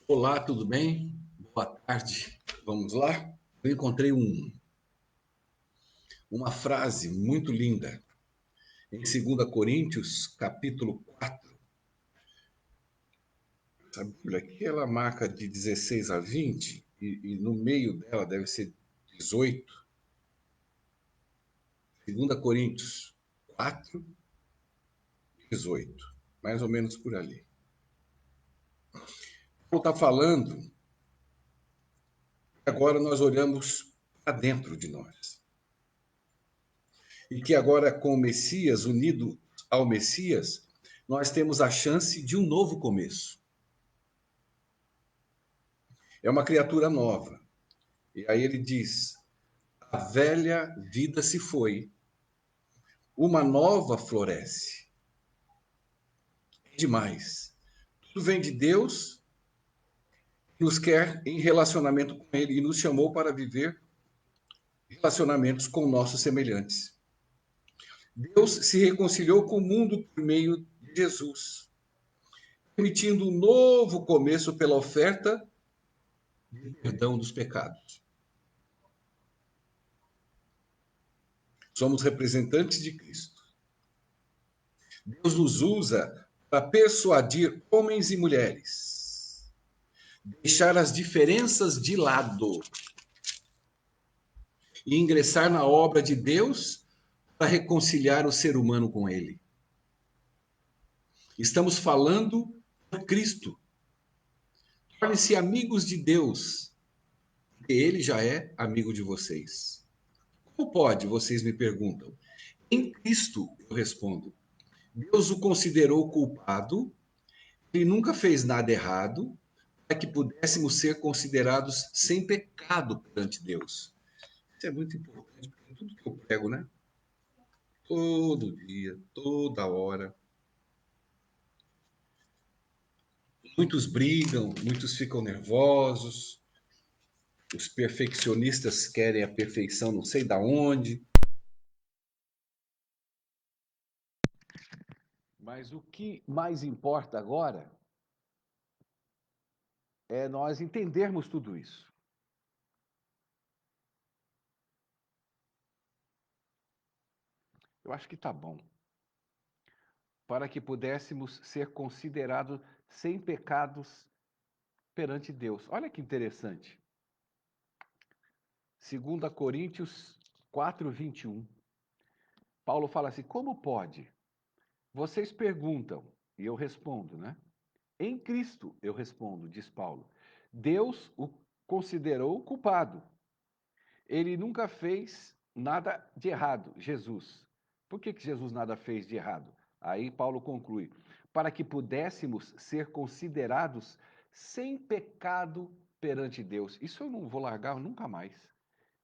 Olá, tudo bem? Boa tarde. Vamos lá? Eu encontrei uma frase muito linda em 2 Coríntios, capítulo 4. A Bíblia aqui ela marca de 16 a 20 e no meio dela deve ser 18. 2 Coríntios 4, 18. Mais ou menos por ali. Paulo está falando que agora nós olhamos para dentro de nós. E que agora, com o Messias, unido ao Messias, nós temos a chance de um novo começo. É uma criatura nova. E aí ele diz: a velha vida se foi, uma nova floresce. É demais. Tudo vem de Deus, nos quer em relacionamento com Ele e nos chamou para viver relacionamentos com nossos semelhantes. Deus se reconciliou com o mundo por meio de Jesus, permitindo um novo começo pela oferta de perdão dos pecados. Somos representantes de Cristo. Deus nos usa para persuadir homens e mulheres, deixar as diferenças de lado e ingressar na obra de Deus para reconciliar o ser humano com Ele. Estamos falando por Cristo. Tornem-se amigos de Deus, porque Ele já é amigo de vocês. Como pode? Vocês me perguntam. Em Cristo, eu respondo. Deus o considerou culpado, ele nunca fez nada errado, para que pudéssemos ser considerados sem pecado perante Deus. Isso é muito importante, porque tudo que eu prego, né? Todo dia, toda hora. Muitos brigam, muitos ficam nervosos, os perfeccionistas querem a perfeição não sei da onde. Mas o que mais importa agora é nós entendermos tudo isso. Eu acho que está bom. Para que pudéssemos ser considerados sem pecados perante Deus. Olha que interessante. 2 Coríntios 4, 21. Paulo fala assim: como pode? Vocês perguntam, e eu respondo, né? Em Cristo, eu respondo, diz Paulo. Deus o considerou culpado. Ele nunca fez nada de errado, Jesus. Por que Jesus nada fez de errado? Aí Paulo conclui: para que pudéssemos ser considerados sem pecado perante Deus. Isso eu não vou largar nunca mais.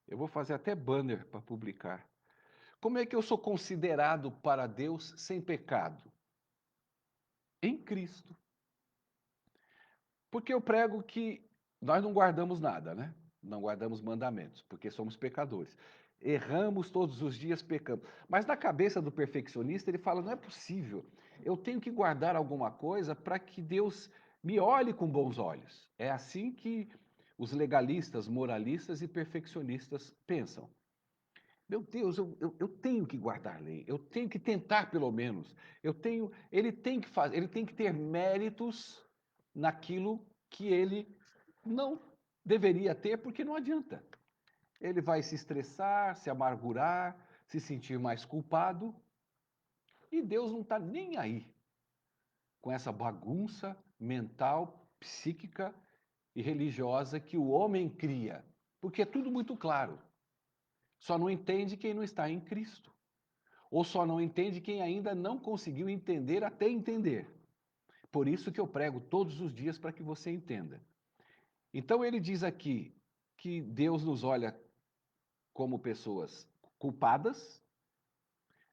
Eu vou fazer até banner para publicar. Como é que eu sou considerado para Deus sem pecado? Em Cristo. Porque eu prego que nós não guardamos nada, né? Não guardamos mandamentos, porque somos pecadores. Erramos todos os dias, pecamos. Mas na cabeça do perfeccionista, ele fala: não é possível, eu tenho que guardar alguma coisa para que Deus me olhe com bons olhos. É assim que os legalistas, moralistas e perfeccionistas pensam. Meu Deus, eu tenho que guardar lei, eu tenho que tentar pelo menos. Ele tem que fazer, ele tem que ter méritos naquilo que ele não deveria ter, porque não adianta. Ele vai se estressar, se amargurar, se sentir mais culpado, e Deus não está nem aí com essa bagunça mental, psíquica e religiosa que o homem cria, porque é tudo muito claro. Só não entende quem não está em Cristo. Ou só não entende quem ainda não conseguiu entender até entender. Por isso que eu prego todos os dias para que você entenda. Então ele diz aqui que Deus nos olha como pessoas culpadas,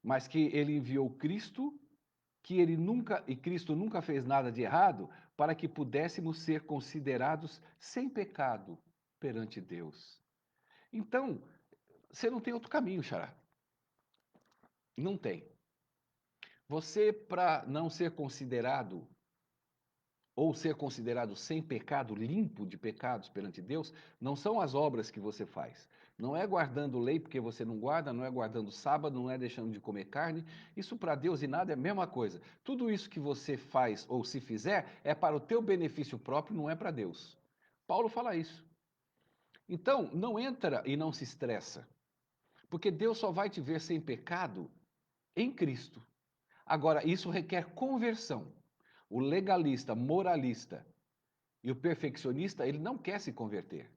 mas que ele enviou Cristo, que ele nunca e Cristo nunca fez nada de errado, para que pudéssemos ser considerados sem pecado perante Deus. Então, você não tem outro caminho, Xará. Não tem. Você, para não ser considerado ou ser considerado sem pecado, limpo de pecados perante Deus, não são as obras que você faz. Não é guardando lei porque você não guarda, não é guardando sábado, não é deixando de comer carne. Isso para Deus e nada é a mesma coisa. Tudo isso que você faz ou se fizer é para o teu benefício próprio, não é para Deus. Paulo fala isso. Então, não entra e não se estressa, porque Deus só vai te ver sem pecado em Cristo. Agora, isso requer conversão. O legalista, moralista e o perfeccionista, ele não quer se converter.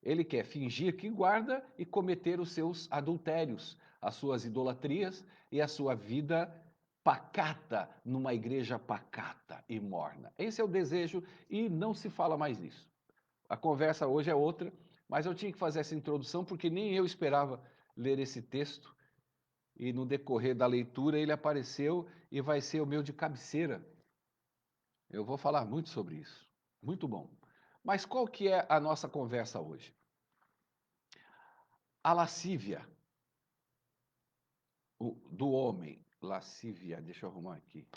Ele quer fingir que guarda e cometer os seus adultérios, as suas idolatrias e a sua vida pacata numa igreja pacata e morna. Esse é o desejo e não se fala mais nisso. A conversa hoje é outra, mas eu tinha que fazer essa introdução porque nem eu esperava ler esse texto e no decorrer da leitura ele apareceu e vai ser o meu de cabeceira. Eu vou falar muito sobre isso. Muito bom. Mas qual que é a nossa conversa hoje? A lascívia do homem. Lascívia, deixa eu arrumar aqui.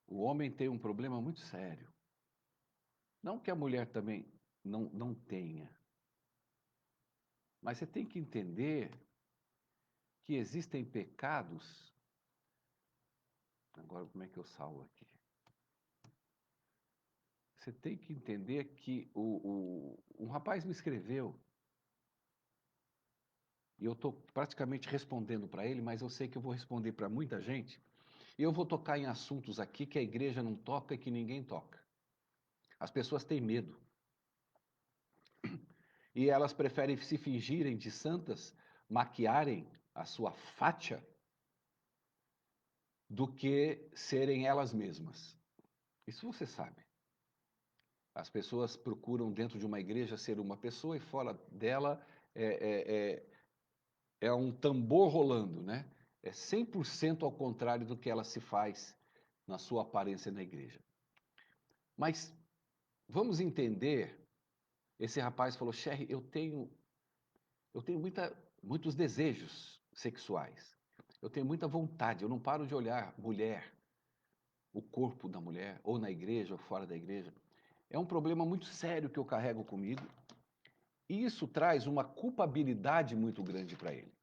O homem tem um problema muito sério. Não que a mulher também não tenha. Mas você tem que entender que existem pecados. Agora, como é que eu salvo aqui? Você tem que entender que um rapaz me escreveu, e eu estou praticamente respondendo para ele, mas eu sei que eu vou responder para muita gente, e eu vou tocar em assuntos aqui que a igreja não toca e que ninguém toca. As pessoas têm medo. E elas preferem se fingirem de santas, maquiarem a sua fátia, do que serem elas mesmas. Isso você sabe. As pessoas procuram dentro de uma igreja ser uma pessoa e fora dela é um tambor rolando, né? É 100% ao contrário do que ela se faz na sua aparência na igreja. Mas vamos entender, esse rapaz falou, Sherry, eu tenho muitos desejos sexuais. Eu tenho muita vontade, eu não paro de olhar mulher, o corpo da mulher, ou na igreja, ou fora da igreja. É um problema muito sério que eu carrego comigo, e isso traz uma culpabilidade muito grande para ele.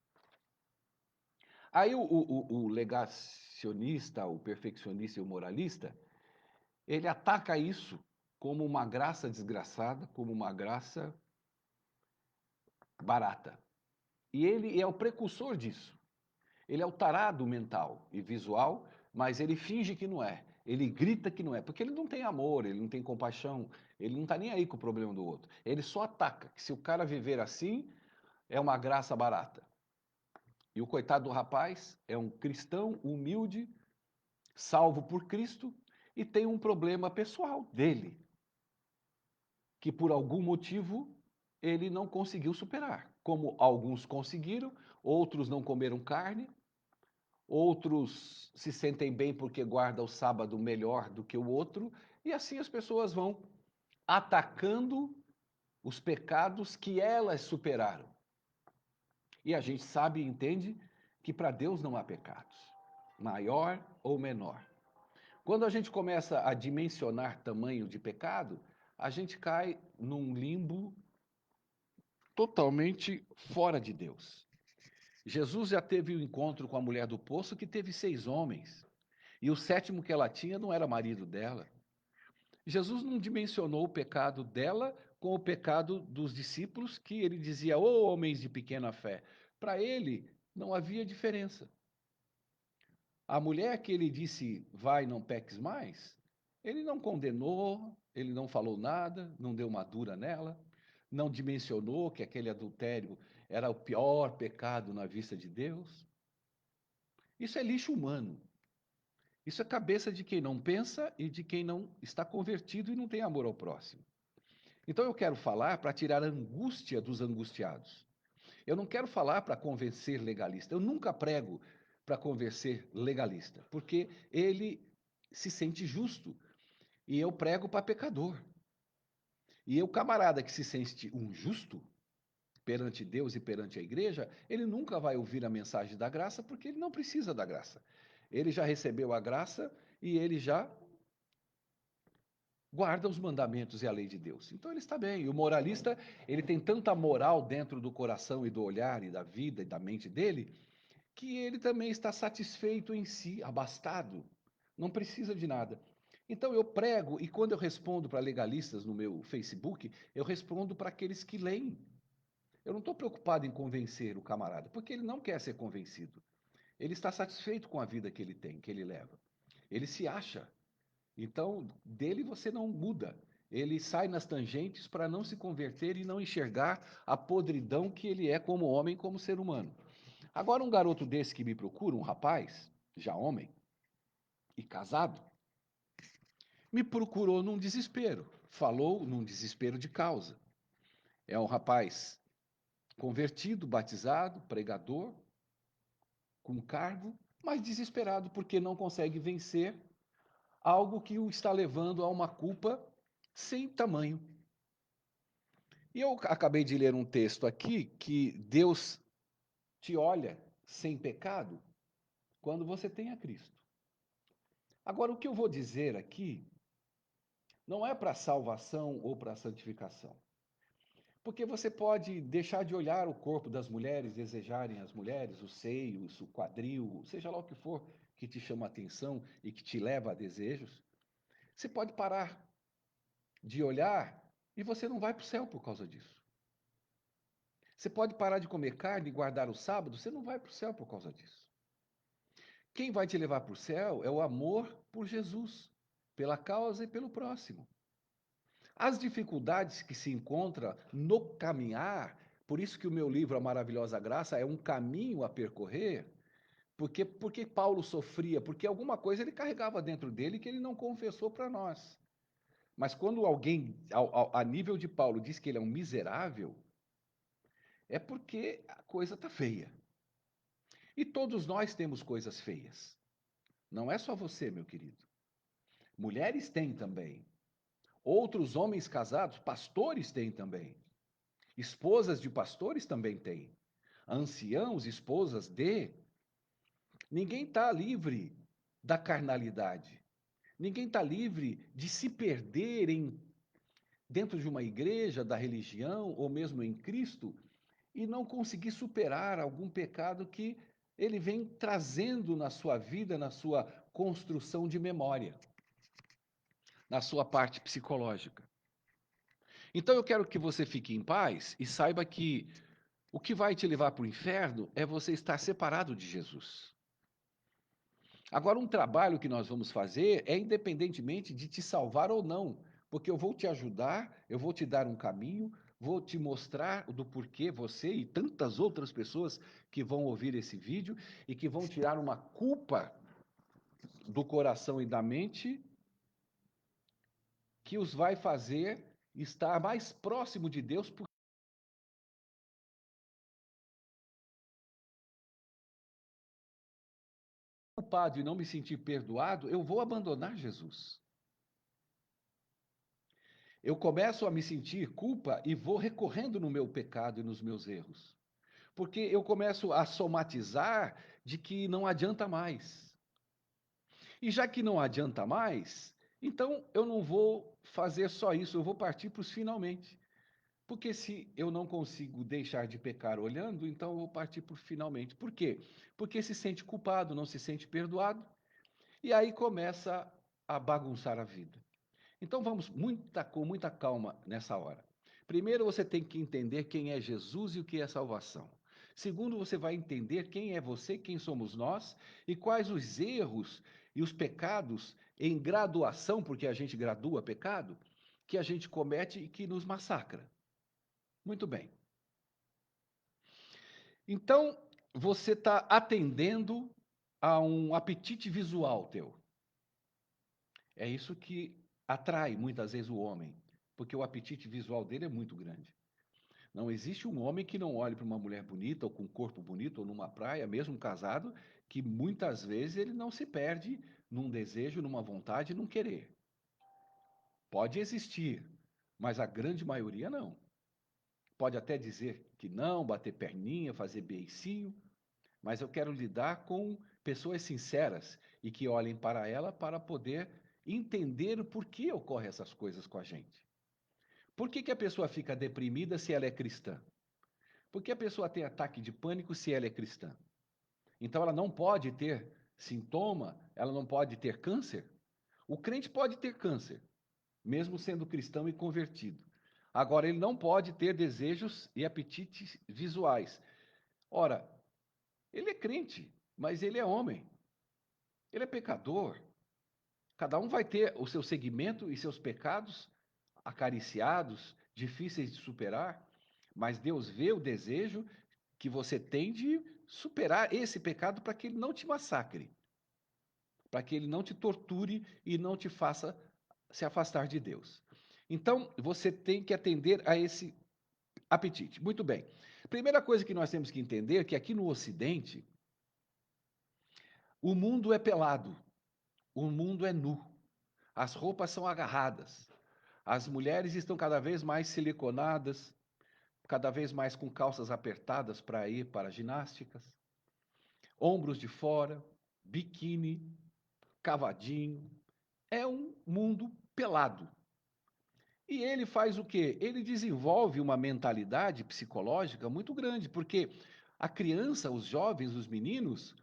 Aí o negacionista, o perfeccionista e o moralista, ele ataca isso como uma graça desgraçada, como uma graça barata. E ele é o precursor disso. Ele é o tarado mental e visual, mas ele finge que não é. Ele grita que não é, porque ele não tem amor, ele não tem compaixão, ele não está nem aí com o problema do outro. Ele só ataca que se o cara viver assim, é uma graça barata. E o coitado do rapaz é um cristão humilde, salvo por Cristo, e tem um problema pessoal dele, que por algum motivo ele não conseguiu superar. Como alguns conseguiram, outros não comeram carne, outros se sentem bem porque guardam o sábado melhor do que o outro, e assim as pessoas vão atacando os pecados que elas superaram. E a gente sabe e entende que para Deus não há pecados, maior ou menor. Quando a gente começa a dimensionar tamanho de pecado, a gente cai num limbo totalmente fora de Deus. Jesus já teve um encontro com a mulher do poço que teve 6 homens. E o sétimo que ela tinha não era marido dela. Jesus não dimensionou o pecado dela com o pecado dos discípulos, que ele dizia, ô homens de pequena fé. Para ele, não havia diferença. A mulher que ele disse, vai, não peques mais, ele não condenou, ele não falou nada, não deu uma dura nela, não dimensionou que aquele adultério era o pior pecado na vista de Deus. Isso é lixo humano. Isso é cabeça de quem não pensa e de quem não está convertido e não tem amor ao próximo. Então eu quero falar para tirar a angústia dos angustiados. Eu não quero falar para convencer legalista. Eu nunca prego para convencer legalista, porque ele se sente justo. E eu prego para pecador. E o camarada que se sente um justo perante Deus e perante a igreja, ele nunca vai ouvir a mensagem da graça, porque ele não precisa da graça. Ele já recebeu a graça e ele já guarda os mandamentos e a lei de Deus. Então ele está bem. E o moralista, ele tem tanta moral dentro do coração e do olhar e da vida e da mente dele, que ele também está satisfeito em si, abastado, não precisa de nada. Então eu prego, e quando eu respondo para legalistas no meu Facebook, eu respondo para aqueles que leem. Eu não estou preocupado em convencer o camarada, porque ele não quer ser convencido. Ele está satisfeito com a vida que ele tem, que ele leva. Ele se acha. Então, dele você não muda. Ele sai nas tangentes para não se converter e não enxergar a podridão que ele é como homem, como ser humano. Agora, um garoto desse que me procura, um rapaz, já homem e casado, me procurou num desespero, falou num desespero de causa. É um rapaz convertido, batizado, pregador, com cargo, mas desesperado porque não consegue vencer algo que o está levando a uma culpa sem tamanho. E eu acabei de ler um texto aqui que Deus te olha sem pecado quando você tem a Cristo. Agora, o que eu vou dizer aqui não é para salvação ou para santificação. Porque você pode deixar de olhar o corpo das mulheres, desejarem as mulheres, os seios, o quadril, seja lá o que for que te chama a atenção e que te leva a desejos. Você pode parar de olhar e você não vai para o céu por causa disso. Você pode parar de comer carne e guardar o sábado, você não vai para o céu por causa disso. Quem vai te levar para o céu é o amor por Jesus, pela causa e pelo próximo. As dificuldades que se encontra no caminhar, por isso que o meu livro A Maravilhosa Graça é um caminho a percorrer, porque Paulo sofria, porque alguma coisa ele carregava dentro dele que ele não confessou para nós. Mas quando alguém, a nível de Paulo, diz que ele é um miserável, é porque a coisa está feia. E todos nós temos coisas feias. Não é só você, meu querido. Mulheres têm também. Outros homens casados, pastores têm também. Esposas de pastores também têm. Anciãos, esposas de. Ninguém está livre da carnalidade. Ninguém está livre de se perder dentro de uma igreja, da religião, ou mesmo em Cristo, e não conseguir superar algum pecado que ele vem trazendo na sua vida, na sua construção de memória, na sua parte psicológica. Então eu quero que você fique em paz e saiba que o que vai te levar para o inferno é você estar separado de Jesus. Agora, um trabalho que nós vamos fazer é independentemente de te salvar ou não, porque eu vou te ajudar, eu vou te dar um caminho, vou te mostrar do porquê você e tantas outras pessoas que vão ouvir esse vídeo e que vão tirar uma culpa do coração e da mente que os vai fazer estar mais próximo de Deus. Culpado e não me sentir perdoado, eu vou abandonar Jesus. Eu começo a me sentir culpa e vou recorrendo no meu pecado e nos meus erros. Porque eu começo a somatizar de que não adianta mais. E já que não adianta mais, então eu não vou fazer só isso, eu vou partir para os finalmente. Porque se eu não consigo deixar de pecar olhando, então eu vou partir para o finalmente. Por quê? Porque se sente culpado, não se sente perdoado, e aí começa a bagunçar a vida. Então vamos com muita calma nessa hora. Primeiro você tem que entender quem é Jesus e o que é salvação. Segundo, você vai entender quem é você, quem somos nós e quais os erros e os pecados em graduação, porque a gente gradua pecado, que a gente comete e que nos massacra. Muito bem. Então, você está atendendo a um apetite visual teu. É isso que atrai muitas vezes o homem, porque o apetite visual dele é muito grande. Não existe um homem que não olhe para uma mulher bonita, ou com um corpo bonito, ou numa praia, mesmo casado, que muitas vezes ele não se perde num desejo, numa vontade, num querer. Pode existir, mas a grande maioria não. Pode até dizer que não, bater perninha, fazer beicinho, mas eu quero lidar com pessoas sinceras e que olhem para ela para poder entender o porquê ocorrem essas coisas com a gente. Por que a pessoa fica deprimida se ela é cristã? Por que a pessoa tem ataque de pânico se ela é cristã? Então ela não pode ter sintoma, ela não pode ter câncer? O crente pode ter câncer, mesmo sendo cristão e convertido. Agora, ele não pode ter desejos e apetites visuais. Ora, ele é crente, mas ele é homem. Ele é pecador. Cada um vai ter o seu segmento e seus pecados acariciados, difíceis de superar, mas Deus vê o desejo que você tem de superar esse pecado para que ele não te massacre, para que ele não te torture e não te faça se afastar de Deus. Então, você tem que atender a esse apetite. Muito bem. Primeira coisa que nós temos que entender é que aqui no Ocidente, o mundo é pelado, o mundo é nu, as roupas são agarradas, as mulheres estão cada vez mais siliconadas, cada vez mais com calças apertadas para ir para ginásticas, ombros de fora, biquíni, cavadinho. É um mundo pelado. E ele faz o quê? Ele desenvolve uma mentalidade psicológica muito grande, porque a criança, os jovens, os meninos,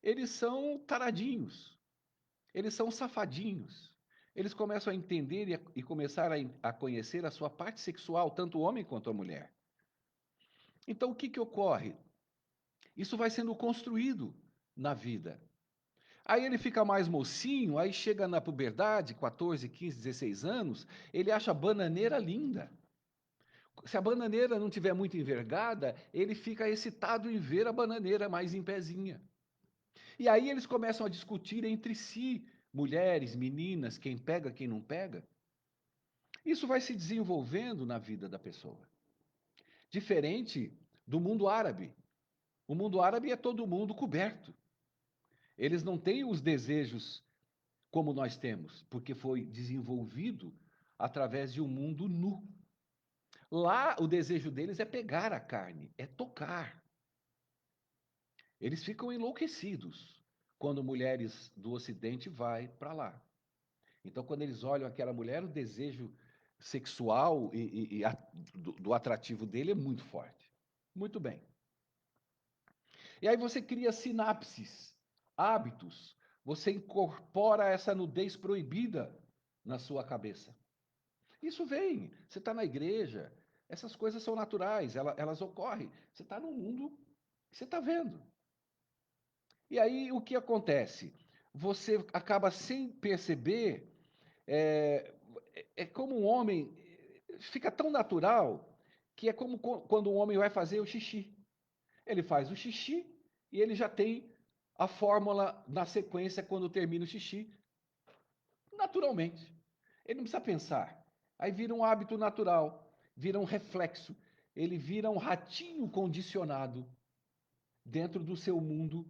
eles são taradinhos, eles são safadinhos. Eles começam a entender e começar a conhecer a sua parte sexual, tanto o homem quanto a mulher. Então, o que que ocorre? Isso vai sendo construído na vida. Aí ele fica mais mocinho, aí chega na puberdade, 14, 15, 16 anos, ele acha a bananeira linda. Se a bananeira não tiver muito envergada, ele fica excitado em ver a bananeira mais em pezinha. E aí eles começam a discutir entre si, mulheres, meninas, quem pega, quem não pega. Isso vai se desenvolvendo na vida da pessoa. Diferente do mundo árabe. O mundo árabe é todo mundo coberto. Eles não têm os desejos como nós temos, porque foi desenvolvido através de um mundo nu. Lá, o desejo deles é pegar a carne, é tocar. Eles ficam enlouquecidos quando mulheres do Ocidente vai para lá. Então, quando eles olham aquela mulher, o desejo sexual do atrativo dele é muito forte. Muito bem. E aí você cria sinapses, hábitos. Você incorpora essa nudez proibida na sua cabeça. Isso vem. Você está na igreja, essas coisas são naturais, elas ocorrem. Você está no mundo que você está vendo. E aí o que acontece? Você acaba sem perceber, é, é como um homem, fica tão natural que é como quando um homem vai fazer o xixi. Ele faz o xixi e ele já tem a fórmula na sequência quando termina o xixi, naturalmente. Ele não precisa pensar. Aí vira um hábito natural, vira um reflexo. Ele vira um ratinho condicionado dentro do seu mundo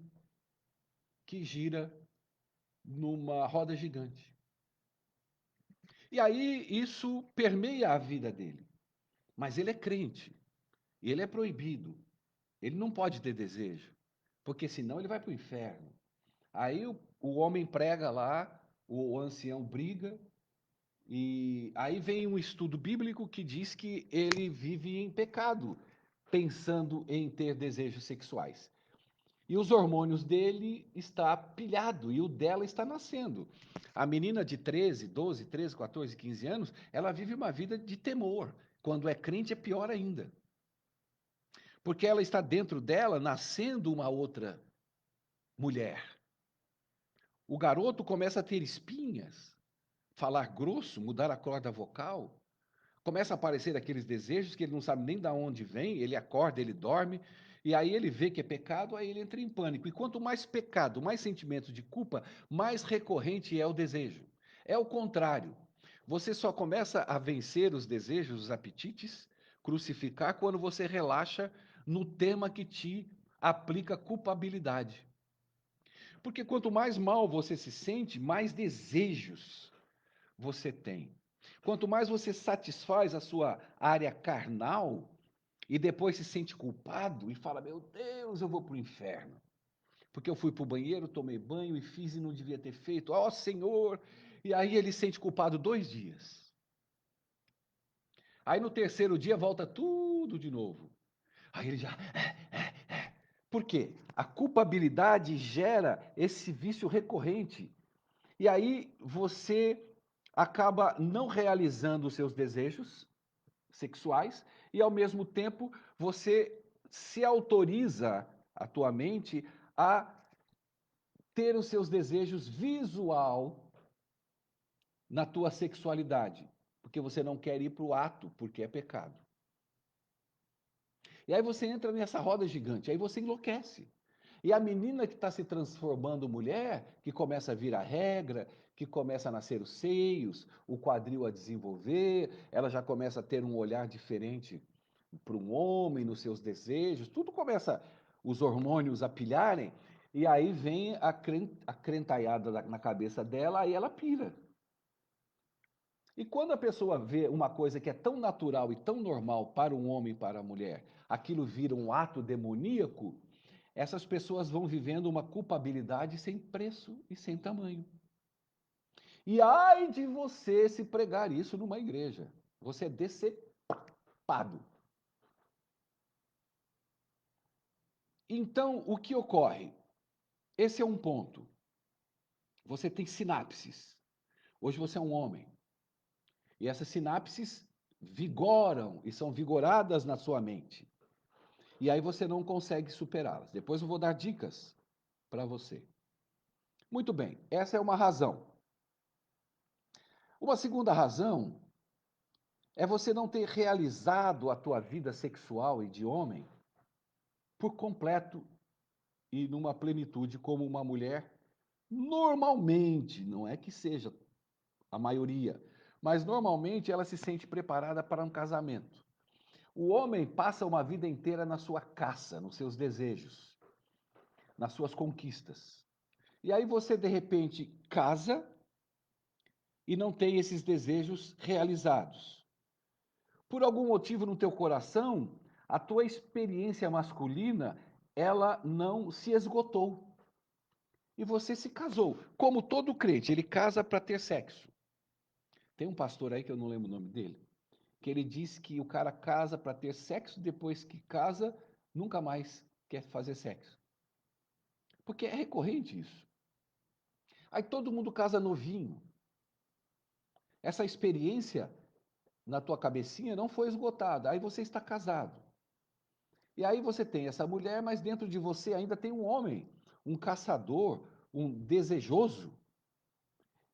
que gira numa roda gigante. E aí isso permeia a vida dele. Mas ele é crente. E ele é proibido. Ele não pode ter desejo. Porque senão ele vai para o inferno. Aí o homem prega lá, o ancião briga, e aí vem um estudo bíblico que diz que ele vive em pecado, pensando em ter desejos sexuais. E os hormônios dele está pilhado e o dela está nascendo. A menina de 13, 12, 13, 14, 15 anos, ela vive uma vida de temor. Quando é crente é pior ainda. Porque ela está dentro dela nascendo uma outra mulher. O garoto começa a ter espinhas, falar grosso, mudar a corda vocal. Começa a aparecer aqueles desejos que ele não sabe nem de onde vem, ele acorda, ele dorme, e aí ele vê que é pecado, aí ele entra em pânico. E quanto mais pecado, mais sentimento de culpa, mais recorrente é o desejo. É o contrário. Você só começa a vencer os desejos, os apetites, crucificar, quando você relaxa no tema que te aplica culpabilidade. Porque quanto mais mal você se sente, mais desejos você tem. Quanto mais você satisfaz a sua área carnal e depois se sente culpado e fala: Meu Deus, eu vou para o inferno. Porque eu fui para o banheiro, tomei banho e fiz e não devia ter feito. Ó Senhor, E aí ele se sente culpado 2 dias. Aí no terceiro dia volta tudo de novo. Aí ele já. Por quê? A culpabilidade gera esse vício recorrente. E aí você acaba não realizando os seus desejos sexuais e ao mesmo tempo você se autoriza a tua mente a ter os seus desejos visual na tua sexualidade, porque você não quer ir para o ato, porque é pecado. E aí você entra nessa roda gigante, aí você enlouquece. E a menina que está se transformando mulher, que começa a vir a regra, que começa a nascer os seios, o quadril a desenvolver, ela já começa a ter um olhar diferente para um homem, nos seus desejos, tudo começa, os hormônios a pilharem, e aí vem a crentaiada na cabeça dela, aí ela pira. E quando a pessoa vê uma coisa que é tão natural e tão normal para um homem e para a mulher, aquilo vira um ato demoníaco, essas pessoas vão vivendo uma culpabilidade sem preço e sem tamanho. E ai de você se pregar isso numa igreja. Você é decepado. Então, o que ocorre? Esse é um ponto. Você tem sinapses. Hoje você é um homem. E essas sinapses vigoram e são vigoradas na sua mente. E aí você não consegue superá-las. Depois eu vou dar dicas para você. Muito bem, essa é uma razão. Uma segunda razão é você não ter realizado a tua vida sexual e de homem por completo e numa plenitude como uma mulher normalmente, não é que seja a maioria, mas normalmente ela se sente preparada para um casamento. O homem passa uma vida inteira na sua caça, nos seus desejos, nas suas conquistas. E aí você de repente casa e não tem esses desejos realizados. Por algum motivo no teu coração, a tua experiência masculina, ela não se esgotou. E você se casou. Como todo crente, ele casa para ter sexo. Tem um pastor aí que eu não lembro o nome dele, que ele diz que o cara casa para ter sexo, depois que casa, nunca mais quer fazer sexo. Porque é recorrente isso. Aí todo mundo casa novinho. Essa experiência na tua cabecinha não foi esgotada. Aí você está casado. E aí você tem essa mulher, mas dentro de você ainda tem um homem, um caçador, um desejoso.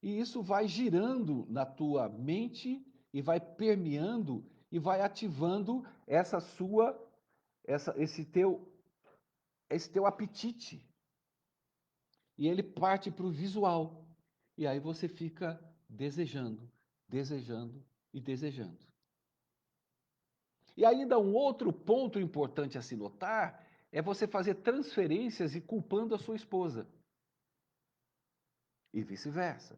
E isso vai girando na tua mente e vai permeando e vai ativando essa esse teu apetite. E ele parte para o visual. E aí você fica desejando, desejando e desejando. E ainda um outro ponto importante a se notar é você fazer transferências e culpando a sua esposa. E vice-versa.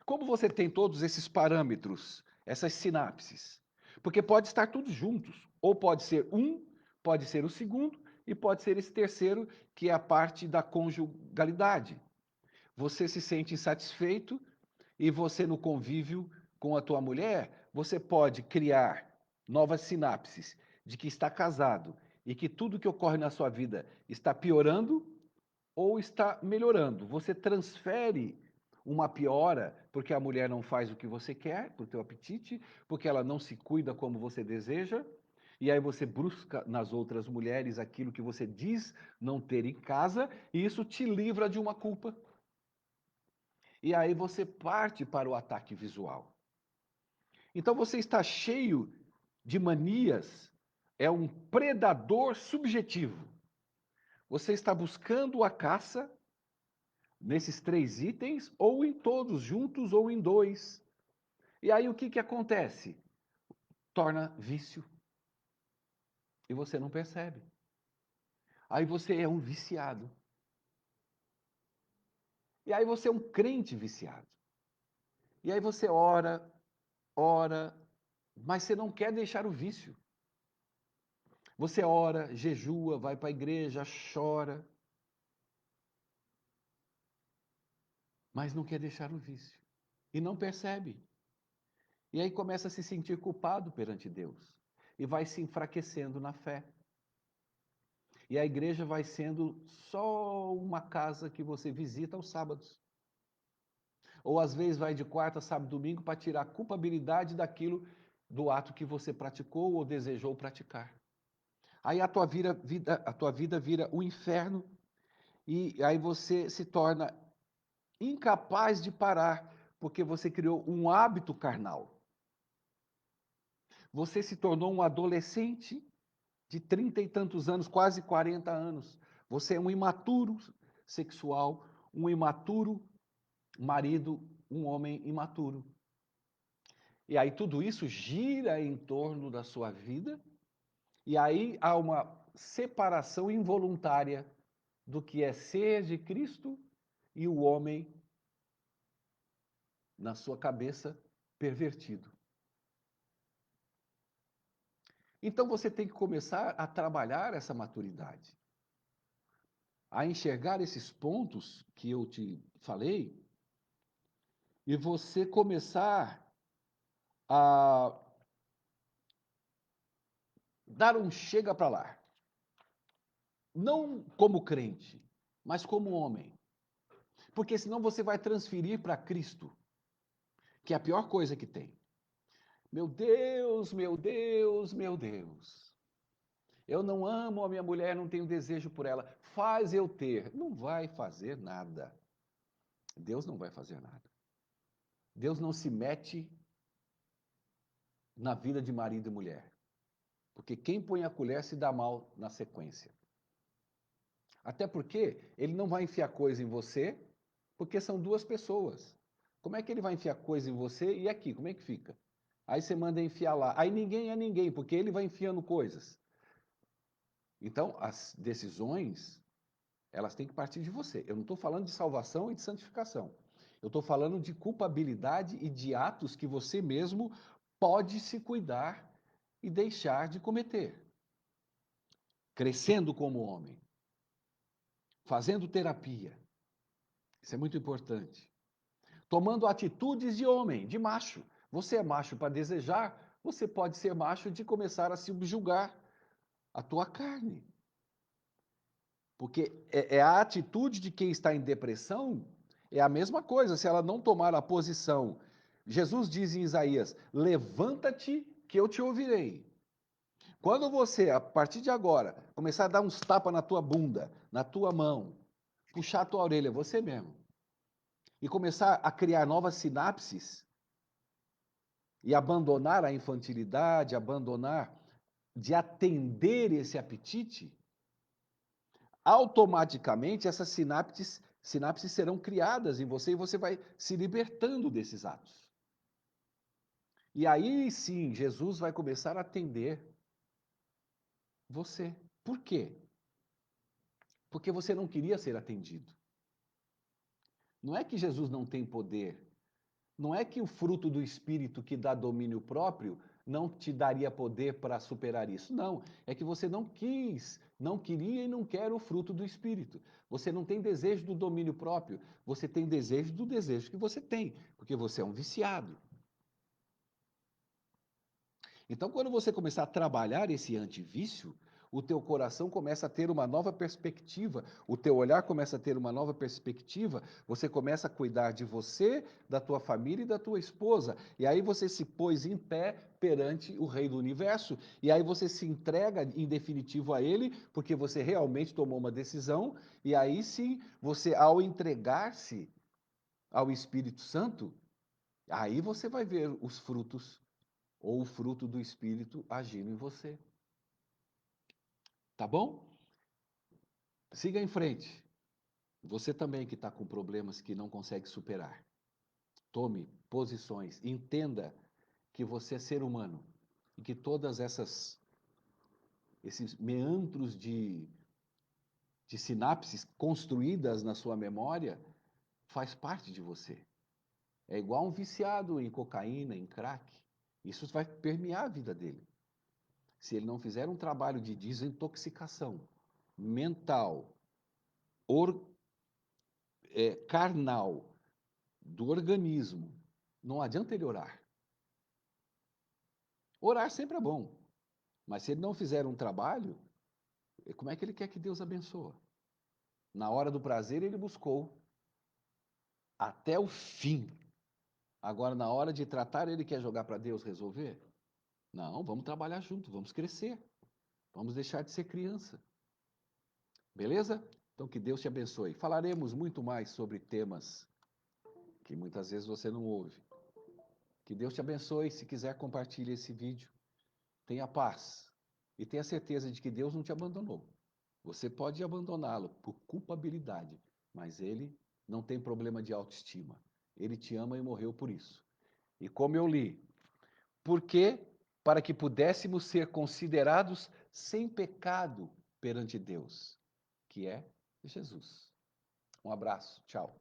Como você tem todos esses parâmetros, essas sinapses? Porque pode estar tudo juntos, ou pode ser um, pode ser o segundo, e pode ser esse terceiro, que é a parte da conjugalidade. Você se sente insatisfeito e você no convívio com a tua mulher, você pode criar novas sinapses de que está casado e que tudo que ocorre na sua vida está piorando ou está melhorando. Você transfere uma piora porque a mulher não faz o que você quer, para o teu apetite, porque ela não se cuida como você deseja, e aí você busca nas outras mulheres aquilo que você diz não ter em casa, e isso te livra de uma culpa. E aí você parte para o ataque visual. Então você está cheio de manias, é um predador subjetivo. Você está buscando a caça nesses 3 itens, ou em todos juntos, ou em 2. E aí o que acontece? Torna vício. E você não percebe. Aí você é um viciado. E aí você é um crente viciado. E aí você ora, ora, mas você não quer deixar o vício. Você ora, jejua, vai para a igreja, chora, mas não quer deixar o vício. e não percebe. E aí começa a se sentir culpado perante Deus e vai se enfraquecendo na fé. E a igreja vai sendo só uma casa que você visita aos sábados. Ou às vezes vai de quarta, sábado, domingo para tirar a culpabilidade daquilo, do ato que você praticou ou desejou praticar. Aí a tua vida vira um inferno e aí você se torna incapaz de parar, porque você criou um hábito carnal. Você se tornou um adolescente de 30 e tantos anos, quase 40 anos. Você é um imaturo sexual, um imaturo marido, um homem imaturo. E aí tudo isso gira em torno da sua vida, e aí há uma separação involuntária do que é ser de Cristo e o homem na sua cabeça pervertido. Então você tem que começar a trabalhar essa maturidade, a enxergar esses pontos que eu te falei, e você começar a dar um chega para lá. Não como crente, mas como homem. Porque senão você vai transferir para Cristo, que é a pior coisa que tem. Meu Deus, meu Deus, meu Deus. Eu não amo a minha mulher, não tenho desejo por ela. Faz eu ter. Não vai fazer nada. Deus não vai fazer nada. Deus não se mete na vida de marido e mulher. Porque quem põe a colher se dá mal na sequência. Até porque ele não vai enfiar coisa em você, porque são duas pessoas. Como é que ele vai enfiar coisa em você e aqui? Como é que fica? Aí você manda enfiar lá. Aí ninguém é ninguém, porque ele vai enfiando coisas. Então, as decisões, elas têm que partir de você. Eu não estou falando de salvação e de santificação. Eu estou falando de culpabilidade e de atos que você mesmo pode se cuidar e deixar de cometer. Crescendo como homem, fazendo terapia. Isso é muito importante. Tomando atitudes de homem, de macho. Você é macho para desejar, você pode ser macho de começar a subjugar a tua carne. Porque é a atitude de quem está em depressão, é a mesma coisa, se ela não tomar a posição. Jesus diz em Isaías: levanta-te que eu te ouvirei. Quando você, a partir de agora, começar a dar uns tapas na tua bunda, na tua mão, puxar a tua orelha, você mesmo, e começar a criar novas sinapses, e abandonar a infantilidade, abandonar de atender esse apetite, automaticamente essas sinapses serão criadas em você e você vai se libertando desses atos. E aí sim, Jesus vai começar a atender você. Por quê? Porque você não queria ser atendido. Não é que Jesus não tem poder. Não é que o fruto do Espírito que dá domínio próprio não te daria poder para superar isso. Não, é que você não quis, não queria e não quer o fruto do Espírito. Você não tem desejo do domínio próprio, você tem desejo do desejo que você tem, porque você é um viciado. Então, quando você começar a trabalhar esse antivício, o teu coração começa a ter uma nova perspectiva, o teu olhar começa a ter uma nova perspectiva, você começa a cuidar de você, da tua família e da tua esposa. E aí você se pôs em pé perante o Rei do Universo, e aí você se entrega em definitivo a Ele, porque você realmente tomou uma decisão, e aí sim, você ao entregar-se ao Espírito Santo, aí você vai ver os frutos ou o fruto do Espírito agindo em você. Tá bom? Siga em frente. Você também que está com problemas que não consegue superar. Tome posições. Entenda que você é ser humano e que todas esses meandros de sinapses construídas na sua memória faz parte de você. É igual um viciado em cocaína, em crack. Isso vai permear a vida dele. Se ele não fizer um trabalho de desintoxicação mental, carnal do organismo Não adianta ele orar. Orar sempre é bom, mas se ele não fizer um trabalho, como é que ele quer que Deus abençoe? Na hora do prazer, ele buscou até o fim. Agora, na hora de tratar, ele quer jogar para Deus resolver? Não, vamos trabalhar junto, vamos crescer. Vamos deixar de ser criança. Beleza? Então, que Deus te abençoe. Falaremos muito mais sobre temas que muitas vezes você não ouve. Que Deus te abençoe. Se quiser, compartilhe esse vídeo. Tenha paz. E tenha certeza de que Deus não te abandonou. Você pode abandoná-lo por culpabilidade, mas ele não tem problema de autoestima. Ele te ama e morreu por isso. E como eu li, porque para que pudéssemos ser considerados sem pecado perante Deus, que é Jesus. Um abraço, tchau.